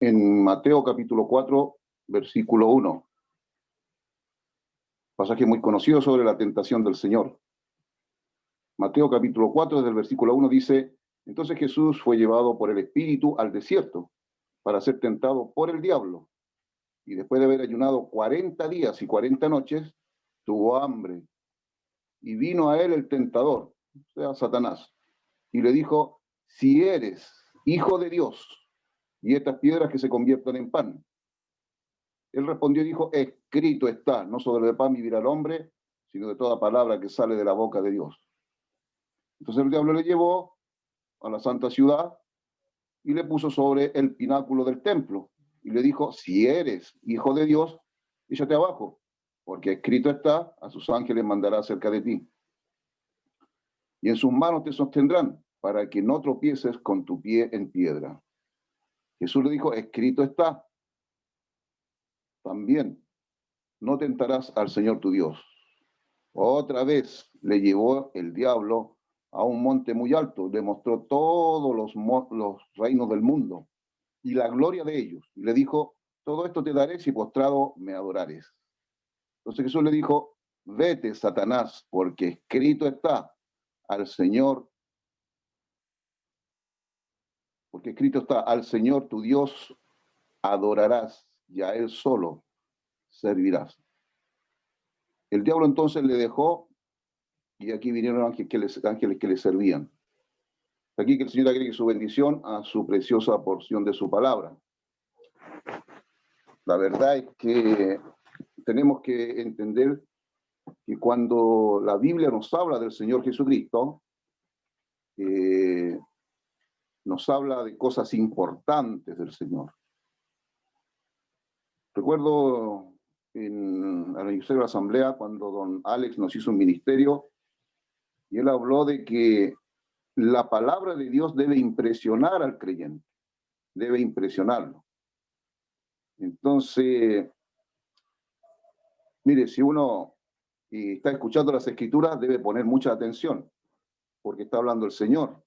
en Mateo capítulo 4, versículo 1. Pasaje muy conocido sobre la tentación del Señor. Mateo capítulo 4, desde el versículo 1 dice: entonces Jesús fue llevado por el Espíritu al desierto para ser tentado por el diablo. Y después de haber ayunado 40 días y 40 noches, tuvo hambre. Y vino a él el tentador, o sea, Satanás, y le dijo: si eres hijo de Dios, y estas piedras que se conviertan en pan. Él respondió y dijo: escrito está, no sobre el pan vivirá el hombre, sino de toda palabra que sale de la boca de Dios. Entonces el diablo le llevó a la santa ciudad y le puso sobre el pináculo del templo y le dijo: si eres hijo de Dios, échate abajo, porque escrito está: a sus ángeles mandará cerca de ti, y en sus manos te sostendrán, para que no tropieces con tu pie en piedra. Jesús le dijo: escrito está también: no tentarás al Señor tu Dios. Otra vez le llevó el diablo a un monte muy alto, le mostró todos los reinos del mundo y la gloria de ellos, y le dijo: todo esto te daré si postrado me adorares. Entonces Jesús le dijo: vete, Satanás, porque escrito está: al Señor, porque escrito está, al Señor tu Dios adorarás, y a Él solo servirás. El diablo entonces le dejó, y aquí vinieron ángeles que le servían. Aquí que el Señor agregue su bendición a su preciosa porción de su palabra. La verdad es que tenemos que entender que cuando la Biblia nos habla del Señor Jesucristo, nos habla de cosas importantes del Señor. Recuerdo en el aniversario de la asamblea, cuando don Alex nos hizo un ministerio, y él habló de que la palabra de Dios debe impresionar al creyente, debe impresionarlo. Entonces, mire, si uno está escuchando las escrituras, debe poner mucha atención, porque está hablando el Señor,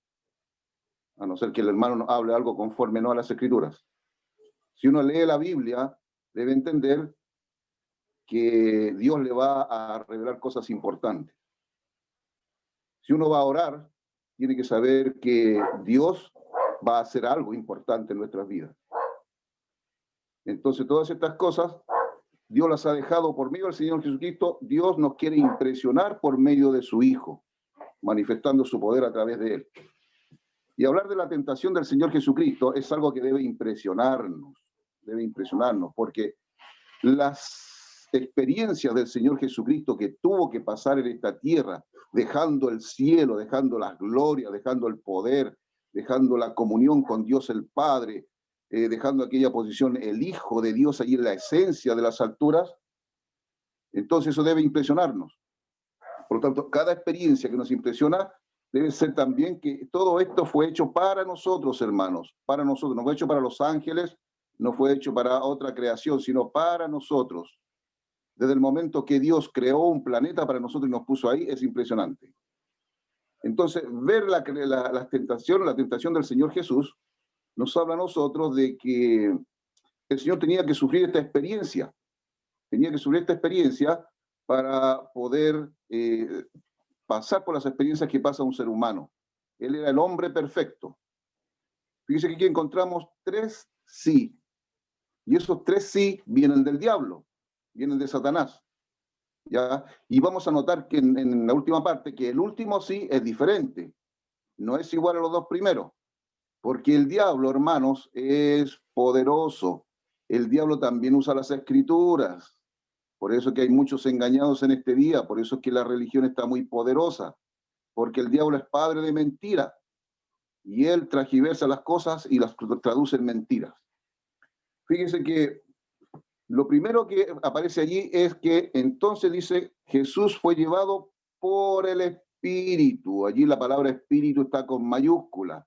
a no ser que el hermano nos hable algo conforme no a las escrituras. Si uno lee la Biblia, debe entender que Dios le va a revelar cosas importantes. Si uno va a orar, tiene que saber que Dios va a hacer algo importante en nuestras vidas. Entonces, todas estas cosas, Dios las ha dejado por medio del Señor Jesucristo. Dios nos quiere impresionar por medio de su Hijo, manifestando su poder a través de Él. Y hablar de la tentación del Señor Jesucristo es algo que debe impresionarnos, porque las experiencias del Señor Jesucristo que tuvo que pasar en esta tierra, dejando el cielo, dejando la gloria, dejando el poder, dejando la comunión con Dios el Padre, dejando aquella posición el Hijo de Dios allí en la esencia de las alturas, entonces eso debe impresionarnos. Por lo tanto, cada experiencia que nos impresiona debe ser también que todo esto fue hecho para nosotros, hermanos, para nosotros. No fue hecho para los ángeles, no fue hecho para otra creación, sino para nosotros. Desde el momento que Dios creó un planeta para nosotros y nos puso ahí, es impresionante. Entonces, ver la tentación del Señor Jesús, nos habla a nosotros de que el Señor tenía que sufrir esta experiencia. Tenía que sufrir esta experiencia para poder pasar por las experiencias que pasa un ser humano. Él era el hombre perfecto. Fíjese que aquí encontramos 3 sí. Y esos 3 sí vienen del diablo, vienen de Satanás. ¿Ya? Y vamos a notar que en la última parte, que el último sí es diferente. No es igual a los 2 primeros. Porque el diablo, hermanos, es poderoso. El diablo también usa las escrituras. Por eso es que hay muchos engañados en este día. Por eso es que la religión está muy poderosa. Porque el diablo es padre de mentira. Y él transgiversa las cosas y las traduce en mentiras. Fíjense que lo primero que aparece allí es que entonces dice: Jesús fue llevado por el Espíritu. Allí la palabra Espíritu está con mayúscula.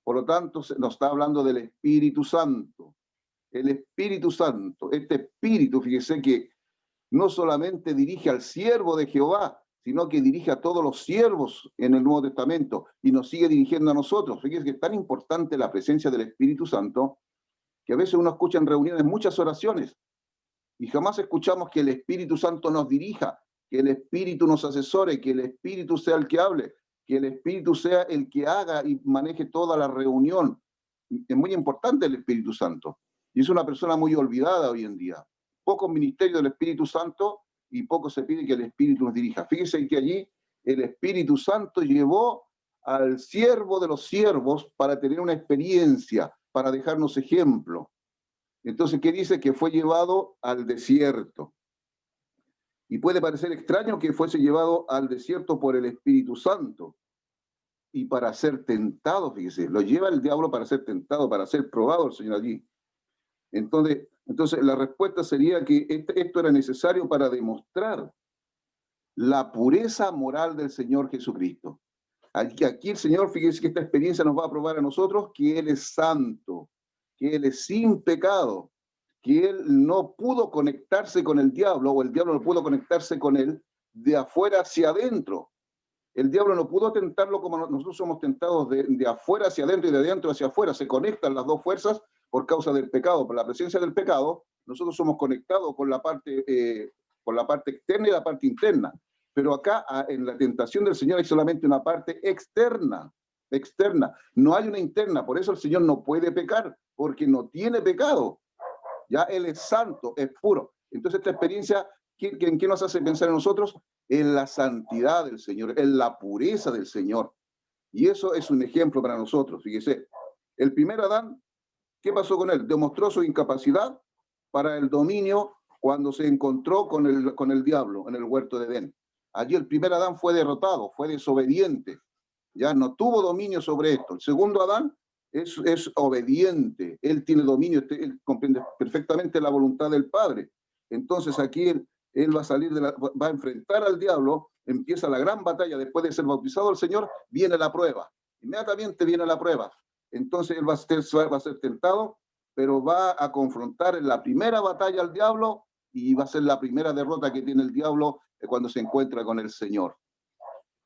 Por lo tanto, nos está hablando del Espíritu Santo. El Espíritu Santo, este Espíritu, fíjese que no solamente dirige al siervo de Jehová, sino que dirige a todos los siervos en el Nuevo Testamento y nos sigue dirigiendo a nosotros. Fíjese que es tan importante la presencia del Espíritu Santo que a veces uno escucha en reuniones muchas oraciones y jamás escuchamos que el Espíritu Santo nos dirija, que el Espíritu nos asesore, que el Espíritu sea el que hable, que el Espíritu sea el que haga y maneje toda la reunión. Es muy importante el Espíritu Santo. Y es una persona muy olvidada hoy en día. Poco ministerio del Espíritu Santo y poco se pide que el Espíritu nos dirija. Fíjense que allí el Espíritu Santo llevó al siervo de los siervos para tener una experiencia, para dejarnos ejemplo. Entonces, ¿qué dice? Que fue llevado al desierto. Y puede parecer extraño que fuese llevado al desierto por el Espíritu Santo y para ser tentado, fíjese, lo lleva el diablo para ser tentado, para ser probado el Señor allí. Entonces la respuesta sería que esto era necesario para demostrar la pureza moral del Señor Jesucristo. Aquí el Señor, fíjese que esta experiencia nos va a probar a nosotros que Él es santo, que Él es sin pecado, que Él no pudo conectarse con el diablo, o el diablo no pudo conectarse con Él de afuera hacia adentro. El diablo no pudo tentarlo como nosotros somos tentados de afuera hacia adentro y de adentro hacia afuera. Se conectan las dos fuerzas por causa del pecado. Por la presencia del pecado, nosotros somos conectados con la parte externa y la parte interna. Pero acá, en la tentación del Señor, hay solamente una parte externa. No hay una interna. Por eso el Señor no puede pecar, porque no tiene pecado. Ya Él es santo, es puro. Entonces esta experiencia, ¿en qué nos hace pensar en nosotros? En la santidad del Señor, en la pureza del Señor. Y eso es un ejemplo para nosotros. Fíjese, el primer Adán, ¿qué pasó con él? Demostró su incapacidad para el dominio cuando se encontró con el diablo en el huerto de Edén. Allí el primer Adán fue derrotado, fue desobediente. Ya no tuvo dominio sobre esto. El segundo Adán es obediente, él tiene dominio, él comprende perfectamente la voluntad del Padre. Entonces aquí él va a salir va a enfrentar al diablo, empieza la gran batalla. Después de ser bautizado el Señor, viene la prueba. Inmediatamente viene la prueba. Entonces él va a ser tentado, pero va a confrontar en la primera batalla al diablo y va a ser la primera derrota que tiene el diablo cuando se encuentra con el Señor.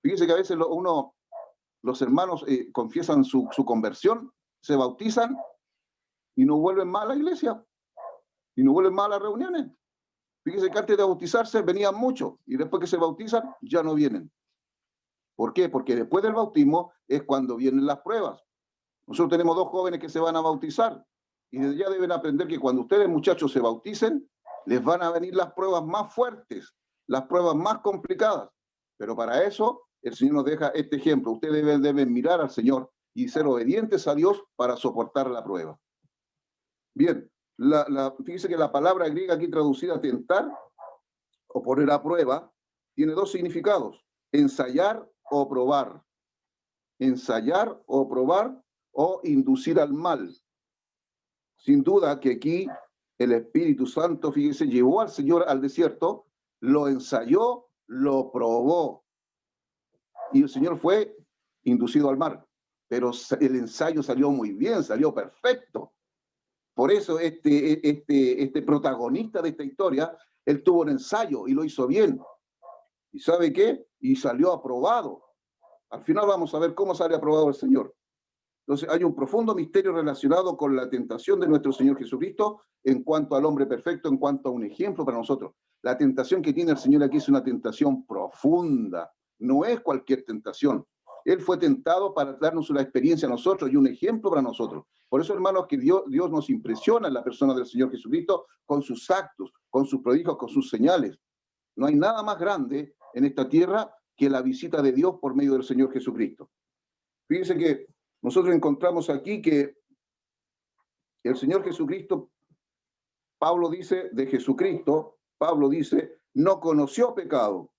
Fíjese que a veces los hermanos confiesan su conversión, se bautizan y no vuelven más a la iglesia, y no vuelven más a las reuniones. Fíjese que antes de bautizarse venían muchos, y después que se bautizan ya no vienen. ¿Por qué? Porque después del bautismo es cuando vienen las pruebas. Nosotros tenemos 2 jóvenes que se van a bautizar, y desde ya deben aprender que cuando ustedes, muchachos, se bauticen, les van a venir las pruebas más fuertes, las pruebas más complicadas. Pero para eso el Señor nos deja este ejemplo. Ustedes deben mirar al Señor y ser obedientes a Dios para soportar la prueba. Bien, fíjese que la palabra griega aquí traducida tentar o poner a prueba tiene 2 significados: ensayar o probar. Ensayar o probar o inducir al mal. Sin duda que aquí el Espíritu Santo, fíjese, llevó al Señor al desierto, lo ensayó, lo probó. Y el Señor fue inducido al mar. Pero el ensayo salió muy bien, salió perfecto. Por eso este protagonista de esta historia, él tuvo un ensayo y lo hizo bien. ¿Y sabe qué? Y salió aprobado. Al final vamos a ver cómo sale aprobado el Señor. Entonces hay un profundo misterio relacionado con la tentación de nuestro Señor Jesucristo en cuanto al hombre perfecto, en cuanto a un ejemplo para nosotros. La tentación que tiene el Señor aquí es una tentación profunda, no es cualquier tentación. Él fue tentado para darnos una experiencia a nosotros y un ejemplo para nosotros. Por eso, hermanos, que Dios nos impresiona en la persona del Señor Jesucristo con sus actos, con sus prodigios, con sus señales. No hay nada más grande en esta tierra que la visita de Dios por medio del Señor Jesucristo. Fíjense que nosotros encontramos aquí que el Señor Jesucristo, Pablo dice de Jesucristo, Pablo dice, no conoció pecado,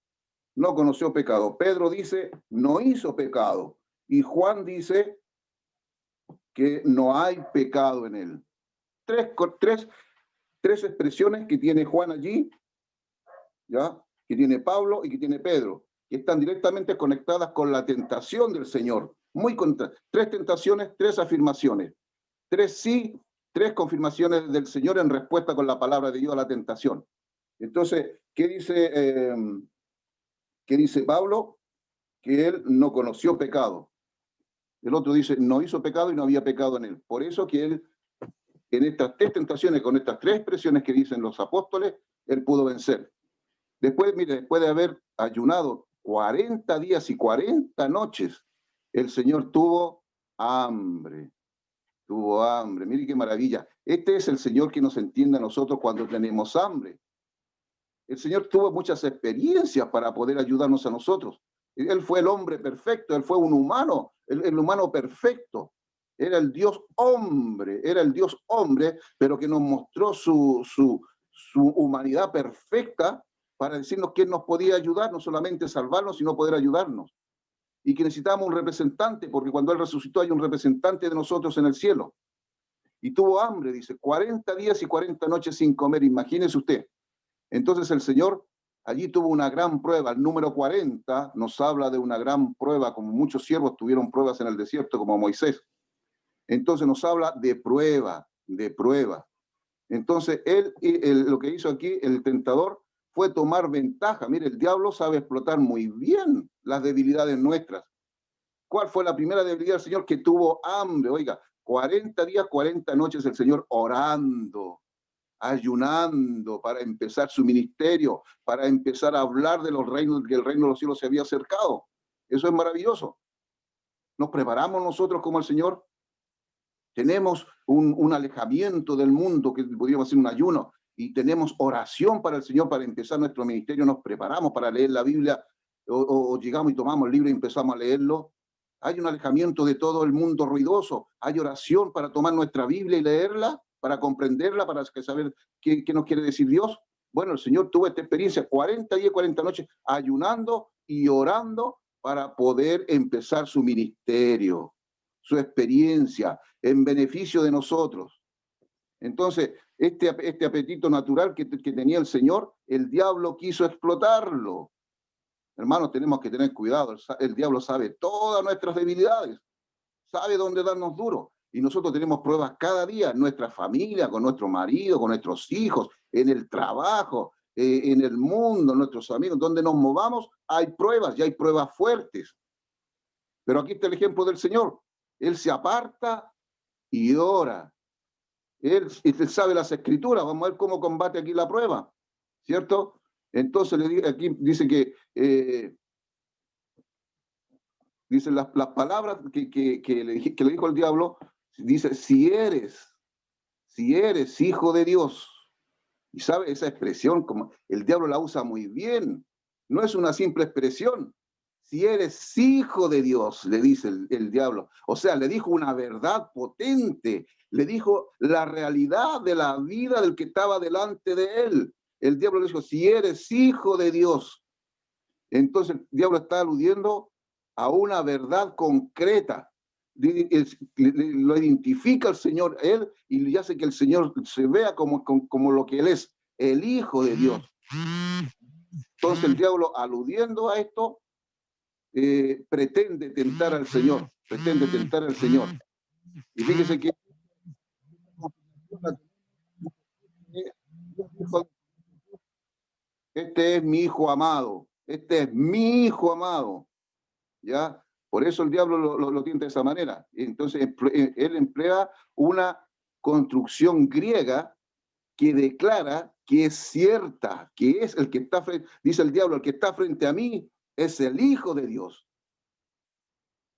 no conoció pecado. Pedro dice, no hizo pecado. Y Juan dice que no hay pecado en él. Tres expresiones que tiene Juan allí, ¿ya? Que tiene Pablo y que tiene Pedro, que están directamente conectadas con la tentación del Señor. Tres tentaciones, 3 afirmaciones. 3 sí, 3 confirmaciones del Señor en respuesta con la palabra de Dios a la tentación. Entonces, ¿qué dice Pablo? Que él no conoció pecado. El otro dice, no hizo pecado y no había pecado en él. Por eso que él en estas tres tentaciones, con estas tres expresiones que dicen los apóstoles, él pudo vencer. Después, mire, después de haber ayunado 40 días y 40 noches, el Señor tuvo hambre. Tuvo hambre. Mire qué maravilla. Este es el Señor que nos entiende a nosotros cuando tenemos hambre. El Señor tuvo muchas experiencias para poder ayudarnos a nosotros. Él fue el hombre perfecto, él fue un humano, el humano perfecto. Era el Dios hombre, pero que nos mostró su humanidad perfecta para decirnos que Él nos podía ayudar, no solamente salvarnos, sino poder ayudarnos. Y que necesitábamos un representante, porque cuando Él resucitó hay un representante de nosotros en el cielo. Y tuvo hambre, dice, 40 días y 40 noches sin comer, imagínese usted. Entonces el Señor allí tuvo una gran prueba. El número 40 nos habla de una gran prueba, como muchos siervos tuvieron pruebas en el desierto, como Moisés. Entonces nos habla de prueba, de prueba. Entonces lo que hizo aquí el tentador fue tomar ventaja. Mire, el diablo sabe explotar muy bien las debilidades nuestras. ¿Cuál fue la primera debilidad del Señor? Que tuvo hambre. Oiga, 40 días, 40 noches el Señor orando, ayunando para empezar su ministerio, para empezar a hablar de los reinos, que el reino de los cielos se había acercado. Eso es maravilloso. Nos preparamos nosotros como el Señor. Tenemos un alejamiento del mundo, que podríamos hacer un ayuno, y tenemos oración para el Señor para empezar nuestro ministerio. Nos preparamos para leer la Biblia, o llegamos y tomamos el libro y empezamos a leerlo. Hay un alejamiento de todo el mundo ruidoso. Hay oración para tomar nuestra Biblia y leerla, para comprenderla, para saber qué nos quiere decir Dios. Bueno, el Señor tuvo esta experiencia, 40 días, 40 noches, ayunando y orando para poder empezar su ministerio, su experiencia, en beneficio de nosotros. Entonces, este apetito natural que tenía el Señor, el diablo quiso explotarlo. Hermanos, tenemos que tener cuidado. El diablo sabe todas nuestras debilidades, sabe dónde darnos duro. Y nosotros tenemos pruebas cada día en nuestra familia, con nuestro marido, con nuestros hijos, en el trabajo, en el mundo, nuestros amigos, donde nos movamos, hay pruebas y hay pruebas fuertes. Pero aquí está el ejemplo del Señor. Él se aparta y ora. Él sabe las escrituras. Vamos a ver cómo combate aquí la prueba, ¿cierto? Entonces aquí dice que dicen las palabras que le dijo el diablo. Dice, si eres hijo de Dios. Y sabe, esa expresión, como el diablo la usa muy bien, no es una simple expresión. Si eres hijo de Dios, le dice el diablo. O sea, le dijo una verdad potente, le dijo la realidad de la vida del que estaba delante de él. El diablo le dijo, si eres hijo de Dios. Entonces el diablo está aludiendo a una verdad concreta. Lo identifica el Señor, él, y hace que el Señor se vea como lo que él es, el Hijo de Dios. Entonces el diablo, aludiendo a esto, pretende tentar al Señor, Y fíjese que este es mi hijo amado, ¿ya? Por eso el diablo lo tienta de esa manera. Entonces él emplea una construcción griega que declara que es cierta, que es el que está frente, dice el diablo, el que está frente a mí es el Hijo de Dios.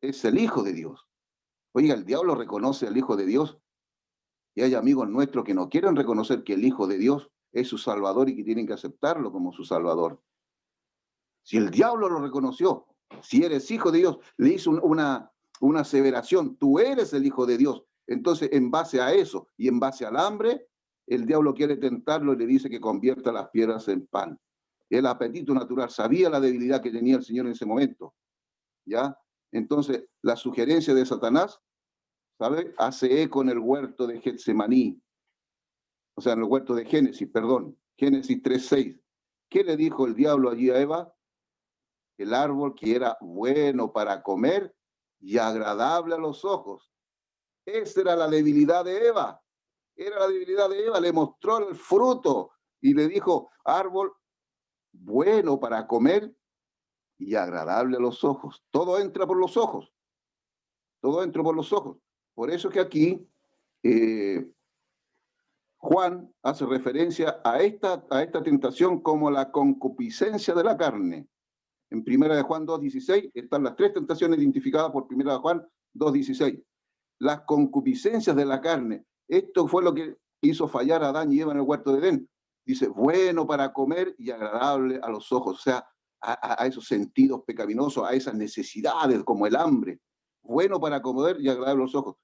Es el Hijo de Dios. Oiga, el diablo reconoce al Hijo de Dios, y hay amigos nuestros que no quieren reconocer que el Hijo de Dios es su Salvador y que tienen que aceptarlo como su Salvador. Si el diablo lo reconoció, si eres hijo de Dios, le hizo una aseveración, tú eres el Hijo de Dios. Entonces, en base a eso y en base al hambre, el diablo quiere tentarlo y le dice que convierta las piedras en pan. El apetito natural sabía la debilidad que tenía el Señor en ese momento, ¿ya? Entonces, la sugerencia de Satanás, ¿sabe? Hace eco en el huerto de Getsemaní, o sea, en el huerto de Génesis, perdón, Génesis 3:6. ¿Qué le dijo el diablo allí a Eva? El árbol que era bueno para comer y agradable a los ojos. Esa era la debilidad de Eva. Era la debilidad de Eva. Le mostró el fruto y le dijo, árbol bueno para comer y agradable a los ojos. Todo entra por los ojos. Todo entra por los ojos. Por eso que aquí Juan hace referencia a esta tentación como la concupiscencia de la carne. En 1 de Juan 2:16 están las tres tentaciones identificadas por 1 de Juan 2:16. Las concupiscencias de la carne. Esto fue lo que hizo fallar a Adán y Eva en el huerto de Edén. Dice, bueno para comer y agradable a los ojos. O sea, a esos sentidos pecaminosos, a esas necesidades como el hambre. Bueno para comer y agradable a los ojos.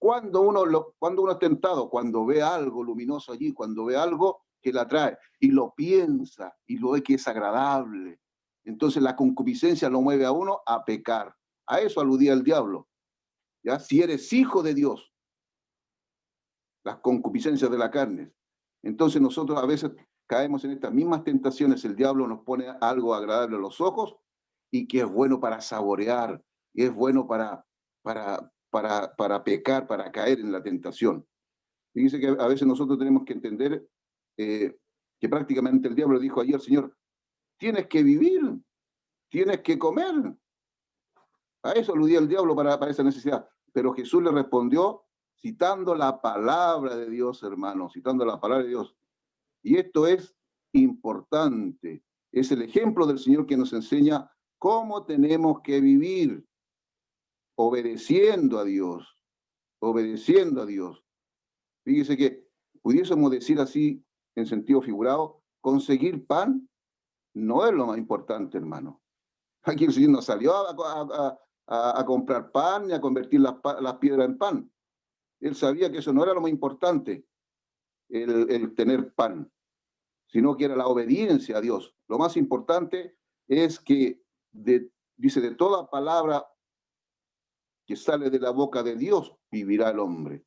Cuando uno es tentado, cuando ve algo luminoso allí, cuando ve algo que le atrae y lo piensa y lo ve que es agradable, entonces la concupiscencia lo mueve a uno a pecar. A eso aludía el diablo. ¿Ya? Si eres hijo de Dios, las concupiscencias de la carne. Entonces nosotros a veces caemos en estas mismas tentaciones. El diablo nos pone algo agradable a los ojos y que es bueno para saborear, y es bueno para pecar, para caer en la tentación. Fíjense que a veces nosotros tenemos que entender que prácticamente el diablo dijo ayer al Señor, tienes que vivir, tienes que comer. A eso aludía el diablo para esa necesidad. Pero Jesús le respondió citando la palabra de Dios, hermano, citando la palabra de Dios. Y esto es importante. Es el ejemplo del Señor que nos enseña cómo tenemos que vivir, obedeciendo a Dios, obedeciendo a Dios. Fíjese que pudiésemos decir así, en sentido figurado, conseguir pan no es lo más importante, hermano. Aquí el Señor no salió a comprar pan ni a convertir las piedras en pan. Él sabía que eso no era lo más importante, el tener pan, sino que era la obediencia a Dios. Lo más importante es que, dice, de toda palabra que sale de la boca de Dios vivirá el hombre.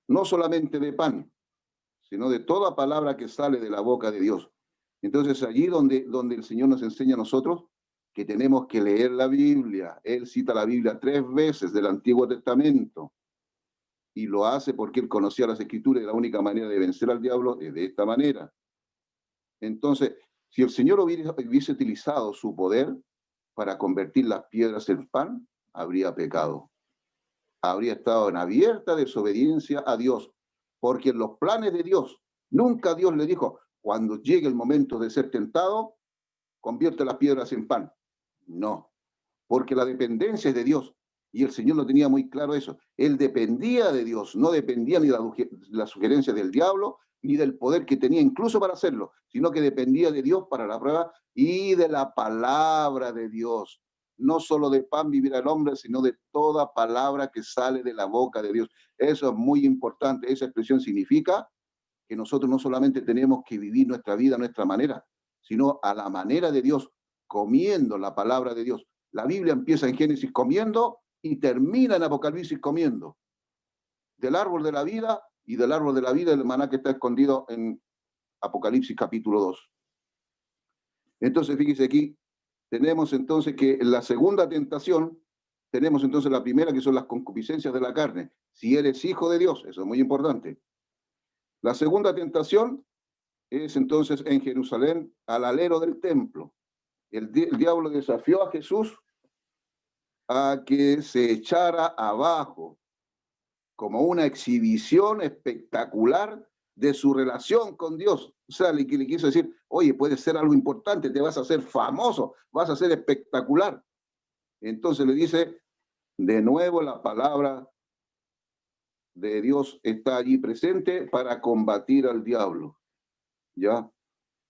No solamente de pan, sino de toda palabra que sale de la boca de Dios. Entonces allí donde el Señor nos enseña a nosotros que tenemos que leer la Biblia. Él cita la Biblia 3 veces del Antiguo Testamento y lo hace porque él conocía las Escrituras y la única manera de vencer al diablo es de esta manera. Entonces, si el Señor hubiese utilizado su poder para convertir las piedras en pan, habría pecado. Habría estado en abierta desobediencia a Dios, porque en los planes de Dios, nunca Dios le dijo, cuando llegue el momento de ser tentado, convierte las piedras en pan. No, porque la dependencia es de Dios, y el Señor lo tenía muy claro eso. Él dependía de Dios, no dependía ni de la sugerencia del diablo, ni del poder que tenía incluso para hacerlo, sino que dependía de Dios para la prueba y de la palabra de Dios. No solo de pan vivirá el hombre, sino de toda palabra que sale de la boca de Dios. Eso es muy importante. Esa expresión significa que nosotros no solamente tenemos que vivir nuestra vida a nuestra manera, sino a la manera de Dios, comiendo la palabra de Dios. La Biblia empieza en Génesis comiendo y termina en Apocalipsis comiendo. Del árbol de la vida y del árbol de la vida, el maná que está escondido en Apocalipsis capítulo 2. Entonces, fíjese aquí, tenemos entonces que en la segunda tentación, tenemos entonces la primera que son las concupiscencias de la carne. Si eres hijo de Dios, eso es muy importante. La segunda tentación es entonces en Jerusalén, al alero del templo. El diablo desafió a Jesús a que se echara abajo como una exhibición espectacular de su relación con Dios. O sea, le quiso decir, oye, puede ser algo importante, te vas a hacer famoso, vas a ser espectacular. Entonces le dice, de nuevo la palabra de Dios está allí presente para combatir al diablo. ¿Ya?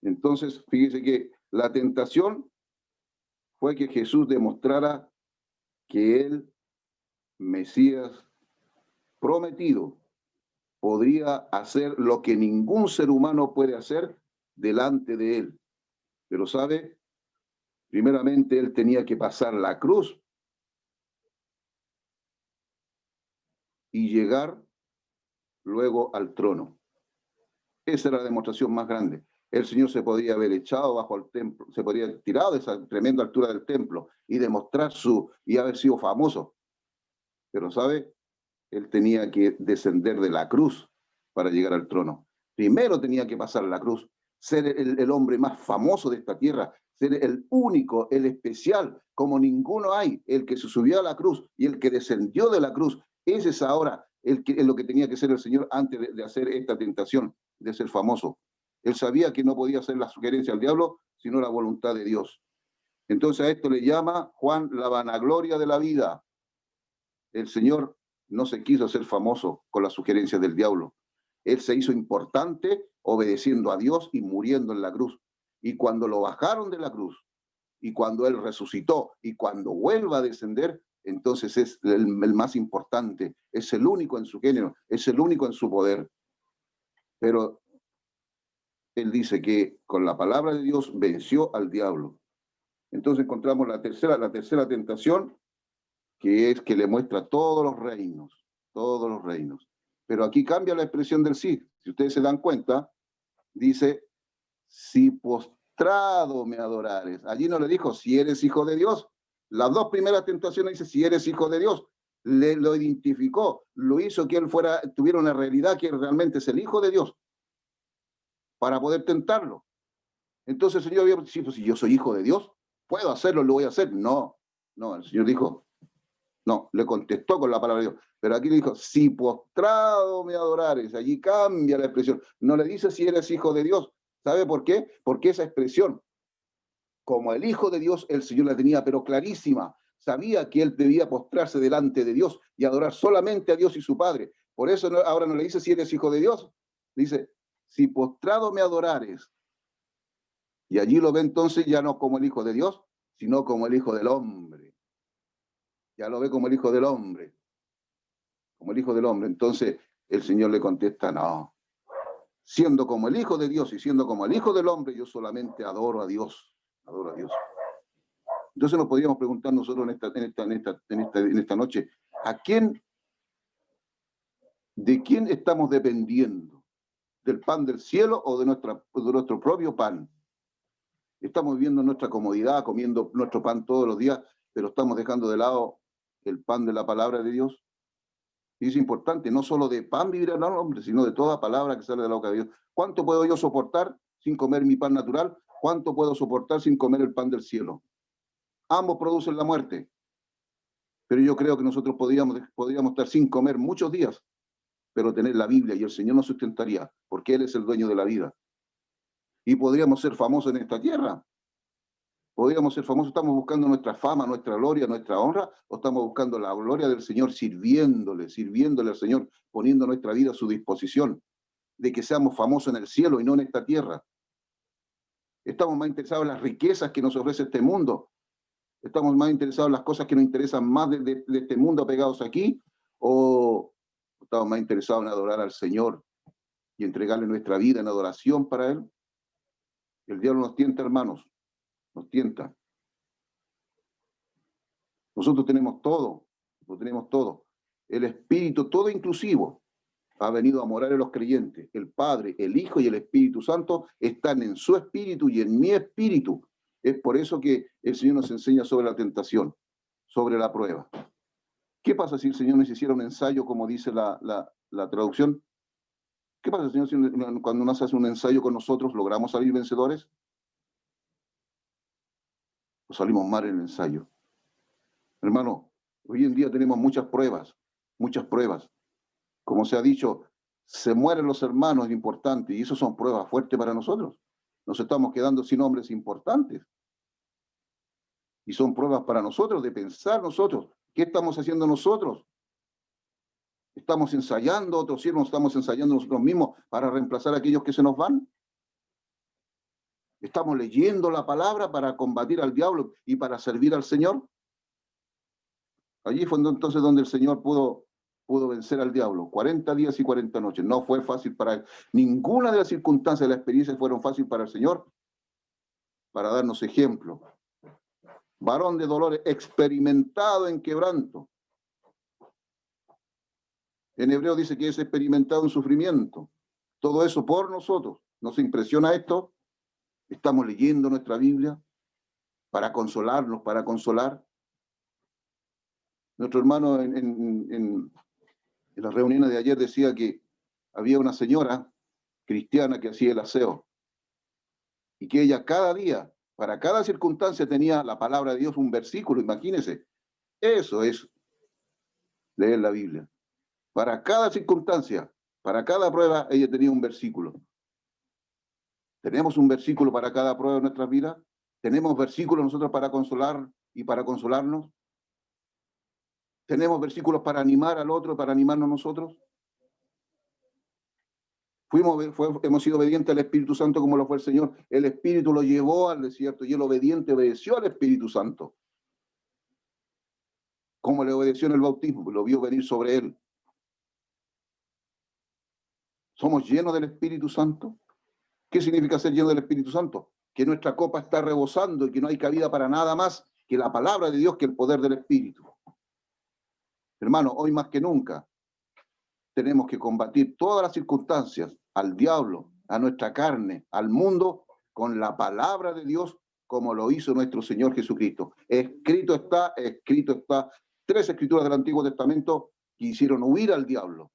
Entonces, fíjese que la tentación fue que Jesús demostrara que él, Mesías prometido, podría hacer lo que ningún ser humano puede hacer delante de él. Pero ¿sabe? Primeramente él tenía que pasar la cruz y llegar luego al trono. Esa era la demostración más grande. El Señor se podría haber echado bajo el templo, se podría haber tirado de esa tremenda altura del templo y demostrar y haber sido famoso. Pero ¿sabe? Él tenía que descender de la cruz para llegar al trono. Primero tenía que pasar la cruz, ser el hombre más famoso de esta tierra, ser el único, el especial, como ninguno hay, el que se subió a la cruz y el que descendió de la cruz. Ese es ahora es lo que tenía que ser el Señor antes de hacer esta tentación, de ser famoso. Él sabía que no podía hacer la sugerencia al diablo, sino la voluntad de Dios. Entonces a esto le llama Juan la vanagloria de la vida. El Señor no se quiso hacer famoso con las sugerencias del diablo. Él se hizo importante obedeciendo a Dios y muriendo en la cruz. Y cuando lo bajaron de la cruz, y cuando Él resucitó, y cuando vuelva a descender, entonces es el más importante, es el único en su género, es el único en su poder. Pero Él dice que con la palabra de Dios venció al diablo. Entonces encontramos la tercera tentación, que es que le muestra todos los reinos, todos los reinos. Pero aquí cambia la expresión del sí. Si ustedes se dan cuenta, dice, si postrado me adorares. Allí no le dijo, si eres hijo de Dios. Las dos primeras tentaciones dice, si eres hijo de Dios. Lo identificó, lo hizo que él tuviera una realidad que realmente es el hijo de Dios, para poder tentarlo. Entonces el Señor había dicho, pues, si yo soy hijo de Dios, puedo hacerlo, lo voy a hacer. No, el Señor dijo, no, le contestó con la palabra de Dios. Pero aquí le dijo, si postrado me adorares. Allí cambia la expresión. No le dice si eres hijo de Dios. ¿Sabe por qué? Porque esa expresión, como el hijo de Dios, el Señor la tenía, pero clarísima. Sabía que él debía postrarse delante de Dios y adorar solamente a Dios y su Padre. Por eso ahora no le dice si eres hijo de Dios. Dice, si postrado me adorares. Y allí lo ve entonces ya no como el hijo de Dios, sino como el hijo del hombre. Ya lo ve como el hijo del hombre. Como el hijo del hombre. Entonces el Señor le contesta, no. Siendo como el hijo de Dios y siendo como el hijo del hombre, yo solamente adoro a Dios. Adoro a Dios. Entonces nos podríamos preguntar nosotros en esta noche, ¿de quién estamos dependiendo? ¿Del pan del cielo o de nuestro propio pan? Estamos viviendo nuestra comodidad, comiendo nuestro pan todos los días, pero estamos dejando de lado el pan de la palabra de Dios. Y es importante, no solo de pan vivirá el hombre, sino de toda palabra que sale de la boca de Dios. ¿Cuánto puedo yo soportar sin comer mi pan natural? ¿Cuánto puedo soportar sin comer el pan del cielo? Ambos producen la muerte. Pero yo creo que nosotros podríamos estar sin comer muchos días, pero tener la Biblia y el Señor nos sustentaría, porque Él es el dueño de la vida. Y podríamos ser famosos en esta tierra. Podríamos ser famosos, estamos buscando nuestra fama, nuestra gloria, nuestra honra, o estamos buscando la gloria del Señor sirviéndole al Señor, poniendo nuestra vida a su disposición, de que seamos famosos en el cielo y no en esta tierra. Estamos más interesados en las riquezas que nos ofrece este mundo. Estamos más interesados en las cosas que nos interesan más de este mundo apegados aquí, o estamos más interesados en adorar al Señor y entregarle nuestra vida en adoración para Él. El diablo nos tienta, hermanos, nos tienta. Nosotros tenemos todo, lo tenemos todo. El Espíritu, todo inclusivo, ha venido a morar en los creyentes. El Padre, el Hijo y el Espíritu Santo están en su espíritu y en mi espíritu. Es por eso que el Señor nos enseña sobre la tentación, sobre la prueba. ¿Qué pasa si el Señor nos hiciera un ensayo, como dice la traducción? ¿Qué pasa, Señor, si cuando nos hace un ensayo con nosotros, logramos salir vencedores? ¿O salimos mal en el ensayo? Hermano, hoy en día tenemos muchas pruebas, muchas pruebas. Como se ha dicho, se mueren los hermanos, es importante, y eso son pruebas fuertes para nosotros. Nos estamos quedando sin hombres importantes. Y son pruebas para nosotros, de pensar nosotros. ¿Qué estamos haciendo nosotros? ¿Estamos ensayando otros siervos? ¿Estamos ensayando nosotros mismos para reemplazar a aquellos que se nos van? ¿Estamos leyendo la palabra para combatir al diablo y para servir al Señor? Allí fue entonces donde el Señor pudo vencer al diablo. 40 días y 40 noches. No fue fácil para él. Ninguna de las circunstancias de la experiencia fueron fáciles para el Señor, para darnos ejemplo. Varón de dolores, experimentado en quebranto. En hebreo dice que es experimentado en sufrimiento. Todo eso por nosotros. ¿Nos impresiona esto? Estamos leyendo nuestra Biblia para consolarnos, para consolar. Nuestro hermano en las reuniones de ayer decía que había una señora cristiana que hacía el aseo y que ella cada día, para cada circunstancia, tenía la palabra de Dios, un versículo, imagínense. Eso es leer la Biblia. Para cada circunstancia, para cada prueba, ella tenía un versículo. ¿Tenemos un versículo para cada prueba de nuestras vidas? ¿Tenemos versículos nosotros para consolar y para consolarnos? ¿Tenemos versículos para animar al otro, para animarnos nosotros? Hemos sido obedientes al Espíritu Santo como lo fue el Señor. El Espíritu lo llevó al desierto y el obediente obedeció al Espíritu Santo. Como le obedeció en el bautismo, lo vio venir sobre él. ¿Somos llenos del Espíritu Santo? ¿Qué significa ser lleno del Espíritu Santo? Que nuestra copa está rebosando y que no hay cabida para nada más que la palabra de Dios, que el poder del Espíritu. Hermano, hoy más que nunca tenemos que combatir todas las circunstancias, al diablo, a nuestra carne, al mundo, con la palabra de Dios, como lo hizo nuestro Señor Jesucristo. Escrito está, escrito está. 3 escrituras del Antiguo Testamento que hicieron huir al diablo.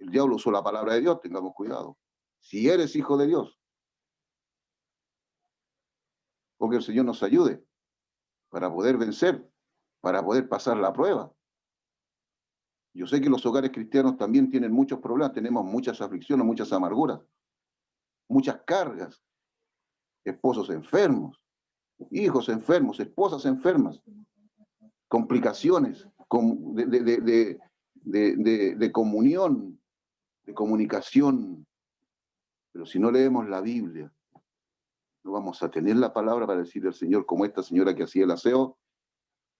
El diablo usó la palabra de Dios, tengamos cuidado. Si eres hijo de Dios, porque el Señor nos ayude para poder vencer, para poder pasar la prueba. Yo sé que los hogares cristianos también tienen muchos problemas, tenemos muchas aflicciones, muchas amarguras, muchas cargas, esposos enfermos, hijos enfermos, esposas enfermas, complicaciones de comunión, de comunicación. Pero si no leemos la Biblia, no vamos a tener la palabra para decirle al Señor, como esta señora que hacía el aseo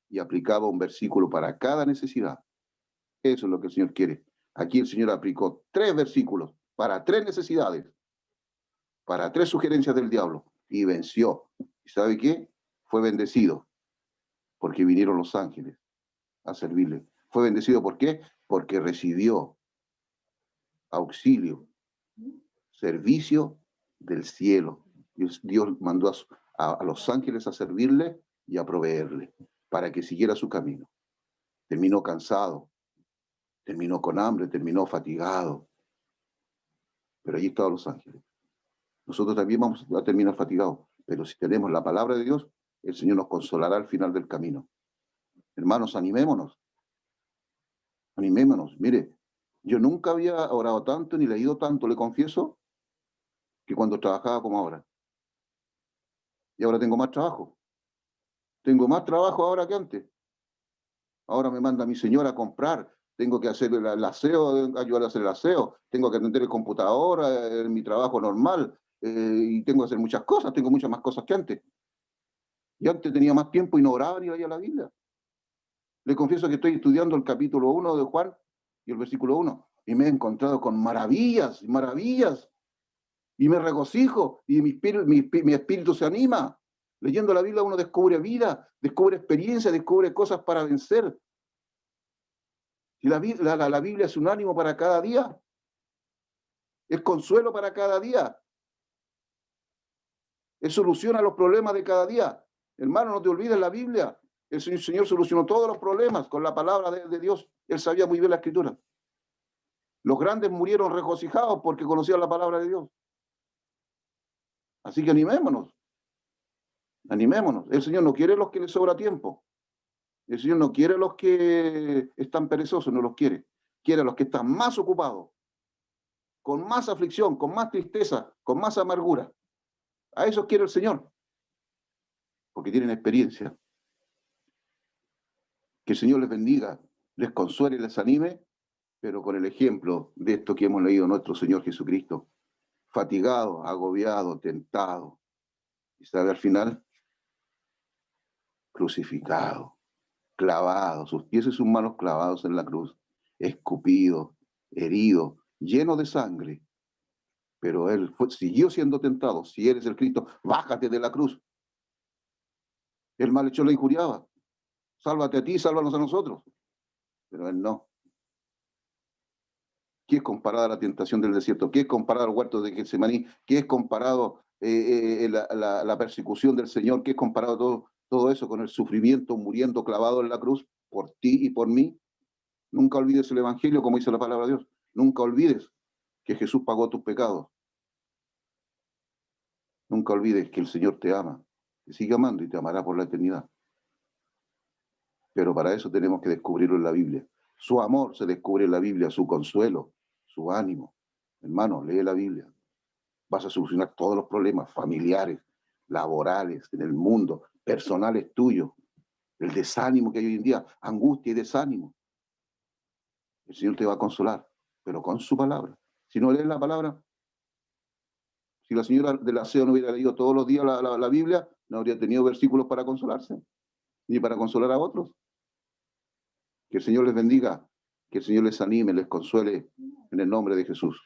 y aplicaba un versículo para cada necesidad. Eso es lo que el Señor quiere. Aquí el Señor aplicó 3 versículos para 3 necesidades, para 3 sugerencias del diablo, y venció. ¿Y sabe qué? Fue bendecido, porque vinieron los ángeles a servirle. Fue bendecido, ¿por qué? Porque recibió auxilio, servicio del cielo. Dios mandó a los ángeles a servirle y a proveerle, para que siguiera su camino. Terminó cansado, terminó con hambre, terminó fatigado, pero allí estaban los ángeles. Nosotros también vamos a terminar fatigados, pero si tenemos la palabra de Dios, el Señor nos consolará al final del camino. Hermanos, animémonos, animémonos. Mire, yo nunca había orado tanto ni leído tanto, le confieso, que cuando trabajaba como ahora. Y ahora tengo más trabajo. Tengo más trabajo ahora que antes. Ahora me manda mi señora a comprar, tengo que hacer el aseo, ayudar a hacer el aseo, tengo que atender el computador, mi trabajo normal, y tengo que hacer muchas cosas, tengo muchas más cosas que antes. Y antes tenía más tiempo y no oraba ni leía la Biblia. Le confieso que estoy estudiando el capítulo 1 de Juan y el versículo 1, y me he encontrado con maravillas, maravillas, y me regocijo, y mi espíritu se anima. Leyendo la Biblia uno descubre vida, descubre experiencia, descubre cosas para vencer. Y la Biblia es un ánimo para cada día, es consuelo para cada día, es solución a los problemas de cada día. Hermano, no te olvides la Biblia. El Señor solucionó todos los problemas con la palabra de Dios. Él sabía muy bien la Escritura. Los grandes murieron regocijados porque conocían la palabra de Dios. Así que animémonos, animémonos. El Señor no quiere los que les sobra tiempo. El Señor no quiere los que están perezosos, no los quiere. Quiere a los que están más ocupados, con más aflicción, con más tristeza, con más amargura. A esos quiere el Señor, porque tienen experiencia. Que el Señor les bendiga, les consuele y les anime, pero con el ejemplo de esto que hemos leído nuestro Señor Jesucristo, fatigado, agobiado, tentado, y sabe al final, crucificado, clavado, sus pies y sus manos clavados en la cruz, escupido, herido, lleno de sangre, pero él siguió siendo tentado. Si eres el Cristo, bájate de la cruz. El malhechor le injuriaba, sálvate a ti, sálvanos a nosotros, pero él no. ¿Qué es comparada a la tentación del desierto? ¿Qué es comparado al huerto de Getsemaní? ¿Qué es comparado la persecución del Señor? ¿Qué es comparado todo eso con el sufrimiento, muriendo clavado en la cruz por ti y por mí? Nunca olvides el Evangelio, como dice la palabra de Dios. Nunca olvides que Jesús pagó tus pecados. Nunca olvides que el Señor te ama, te sigue amando y te amará por la eternidad. Pero para eso tenemos que descubrirlo en la Biblia. Su amor se descubre en la Biblia, su consuelo, su ánimo. Hermano, lee la Biblia. Vas a solucionar todos los problemas familiares, laborales, en el mundo, personales tuyos. El desánimo que hay hoy en día, angustia y desánimo. El Señor te va a consolar, pero con su palabra. Si no lees la palabra, si la señora del aseo no hubiera leído todos los días la Biblia, no habría tenido versículos para consolarse, ni para consolar a otros. Que el Señor les bendiga, que el Señor les anime, les consuele en el nombre de Jesús.